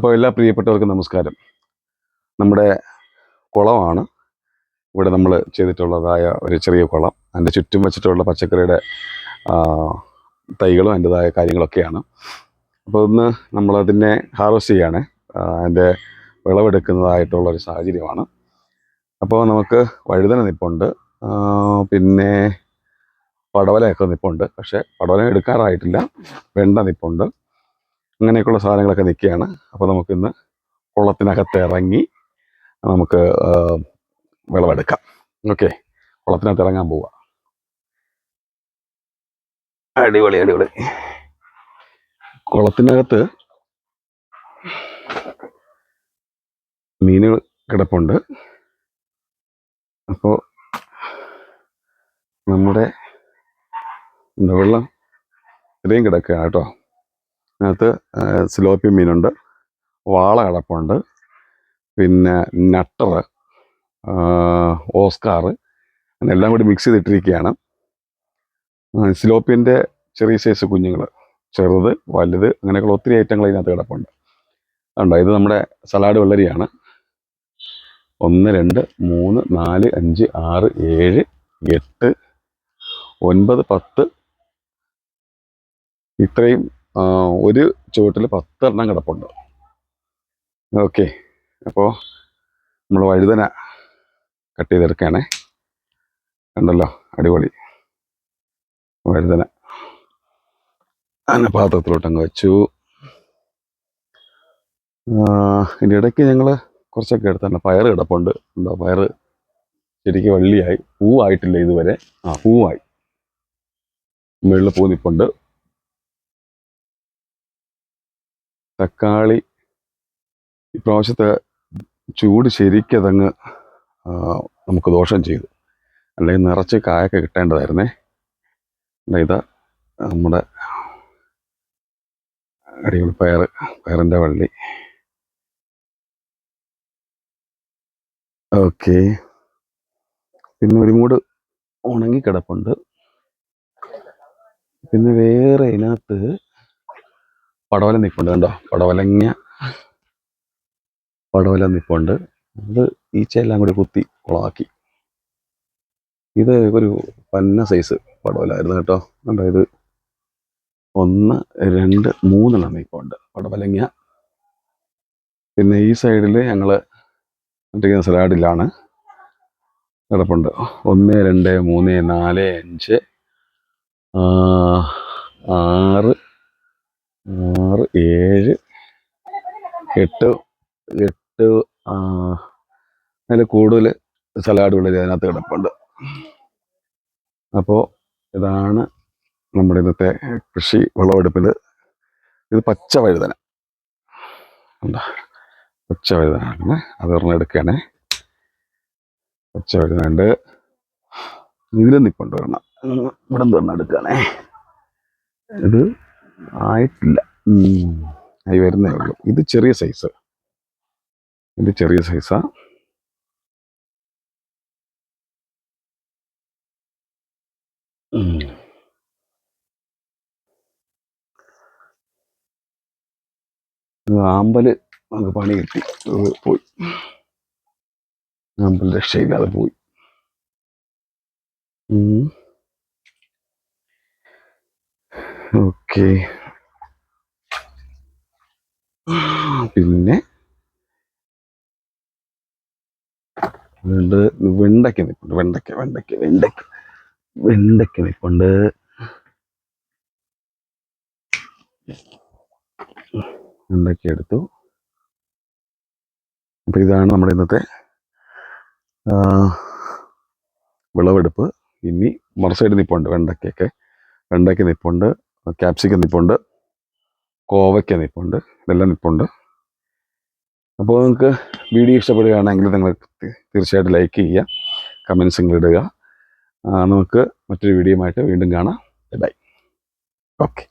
അപ്പോൾ എല്ലാ പ്രിയപ്പെട്ടവർക്കും നമസ്കാരം. നമ്മുടെ കുളമാണ് ഇവിടെ നമ്മൾ ചെയ്തിട്ടുള്ളതായ ഒരു ചെറിയ കുളം. അതിൻ്റെ ചുറ്റും വെച്ചിട്ടുള്ള പച്ചക്കറിയുടെ തൈകളും അതിൻ്റെതായ കാര്യങ്ങളൊക്കെയാണ്. അപ്പോൾ ഇന്ന് നമ്മളതിനെ ഹാർവെസ്റ്റ് ചെയ്യാണ്, അതിൻ്റെ വിളവെടുക്കുന്നതായിട്ടുള്ളൊരു സാഹചര്യമാണ്. അപ്പോൾ നമുക്ക് വഴുതന നിപ്പുണ്ട്, പിന്നെ പടവലയൊക്കെ നിപ്പുണ്ട്. പക്ഷേ പടവല എടുക്കാറായിട്ടില്ല. വെണ്ട നിപ്പുണ്ട്. അങ്ങനെയൊക്കെയുള്ള സാധനങ്ങളൊക്കെ നിൽക്കുകയാണ്. അപ്പോൾ നമുക്കിന്ന് കുളത്തിനകത്ത് ഇറങ്ങി നമുക്ക് വിളവെടുക്കാം. ഓക്കെ, കുളത്തിനകത്ത് ഇറങ്ങാൻ പോവുക. അടിപൊളി അടിപൊളി. കുളത്തിനകത്ത് മീനുകൾ കിടപ്പുണ്ട്. അപ്പോൾ നമ്മുടെ വെള്ളം ഇത്രയും കിടക്കുക കേട്ടോ. അതിനകത്ത് സിലോപ്പി മീനുണ്ട്, വാള കിടപ്പുണ്ട്, പിന്നെ നട്ടർ, ഓസ്കാർ, എല്ലാം കൂടി മിക്സ് ചെയ്തിട്ടിരിക്കുകയാണ്. സിലോപ്പിൻ്റെ ചെറിയ സൈസ് കുഞ്ഞുങ്ങൾ, ചെറുത് വലുത്, അങ്ങനെയൊക്കെയുള്ള ഒത്തിരി ഐറ്റങ്ങൾ ഇതിനകത്ത് കിടപ്പുണ്ട്. ഉണ്ടോ, ഇത് നമ്മുടെ സലാഡ് വെള്ളരിയാണ്. 1 2 3 4 5 6 7 8 9 10 ഇത്രയും ഒരു ചുവട്ടിൽ 10 എണ്ണം കിടപ്പുണ്ട്. ഓക്കെ, അപ്പോൾ നമ്മൾ വഴുതന കട്ട് ചെയ്തെടുക്കുകയാണേ. കണ്ടല്ലോ, അടിപൊളി വഴുതന. അങ്ങനെ പാത്രത്തിലോട്ടങ്ങ് വെച്ചു. ഇതിൻ്റെ ഇടയ്ക്ക് ഞങ്ങൾ കുറച്ചൊക്കെ എടുത്താണ്. പയർ കിടപ്പുണ്ട്. ഉണ്ടോ, പയർ ശരിക്കും വള്ളിയായി, പൂവായിട്ടില്ല ഇതുവരെ. പൂവായി, മുകളിൽ പൂ നിപ്പുണ്ട്. തക്കാളി ഇപ്രാവശ്യത്തെ ചൂട് ശരിക്കതങ്ങ് നമുക്ക് ദോഷം ചെയ്തു. അല്ലെങ്കിൽ നിറച്ച് കായൊക്കെ കിട്ടേണ്ടതായിരുന്നേ. ഇതാ നമ്മുടെ അടിപൊളി പയറിൻ്റെ വള്ളി. ഓക്കെ, പിന്നെ ഒരു മൂട് ഉണങ്ങി കിടപ്പുണ്ട്. പിന്നെ വേറെ ഇതിനകത്ത് പടവല നിപ്പുണ്ട്. കണ്ടോ, പടവല നിപ്പുണ്ട്. അത് ഈച്ചയെല്ലാം കൂടി കുത്തി കുളമാക്കി. ഇത് ഒരു പന്ന സൈസ് പടവലായിരുന്നു കേട്ടോ. കണ്ടോ, ഇത് 1 2 3 എണ്ണം നിപ്പുണ്ട് പടവലങ്ങ. പിന്നെ ഈ സൈഡിൽ ഞങ്ങൾ ഇട്ടിരിക്കുന്ന സലാഡിലാണ് കിടപ്പുണ്ട്. 1 2 3 4 5 6 7 8 അതിൽ കൂടുതൽ സലാഡ് വെള്ളരി അതിനകത്ത് കിടപ്പുണ്ട്. അപ്പോൾ ഇതാണ് നമ്മുടെ ഇന്നത്തെ കൃഷി വിളവെടുപ്പിൽ. ഇത് പച്ച വഴുതന, എന്താ പച്ച വഴുതന, അതൊരെണ്ണം എടുക്കുകയാണേ. പച്ച വഴുതന ഉണ്ട്. ഇതിലും നിപ്പുണ്ട് ഒരെണ്ണം. ഇവിടെ നിന്ന് എടുക്കുകയാണേ. ഇത് ആയിട്ടില്ല, ആയി വരുന്നേ ഉള്ളൂ. ഇത് ചെറിയ സൈസാ. ആമ്പല് നമുക്ക് പണി കിട്ടി, പോയി. ആമ്പൽ രക്ഷയില്ലാതെ പോയി. ഓക്കെ, പിന്നെ വെണ്ടയ്ക്ക നിൽപ്പുണ്ട്. വെണ്ടയ്ക്ക നിൽപ്പുണ്ട്. വെണ്ടയ്ക്ക എടുത്തു. അപ്പം ഇതാണ് നമ്മുടെ ഇന്നത്തെ വിളവെടുപ്പ്. ഇനി മറുസൈഡ് നിൽപ്പുണ്ട് വെണ്ടയ്ക്ക നിൽപ്പുണ്ട്, ക്യാപ്സിക്കം നിൽപ്പുണ്ട്, കോവയ്ക്ക നിൽപ്പുണ്ട്, ഇതെല്ലാം നിൽപ്പുണ്ട്. അപ്പോൾ നിങ്ങൾക്ക് വീഡിയോ ഇഷ്ടപ്പെടുകയാണെങ്കിൽ നിങ്ങൾ തീർച്ചയായിട്ടും ലൈക്ക് ചെയ്യുക, കമൻസ് ഇടുക. നമുക്ക് മറ്റൊരു വീഡിയോയുമായിട്ട് വീണ്ടും കാണാം. ബൈ. ഓക്കെ.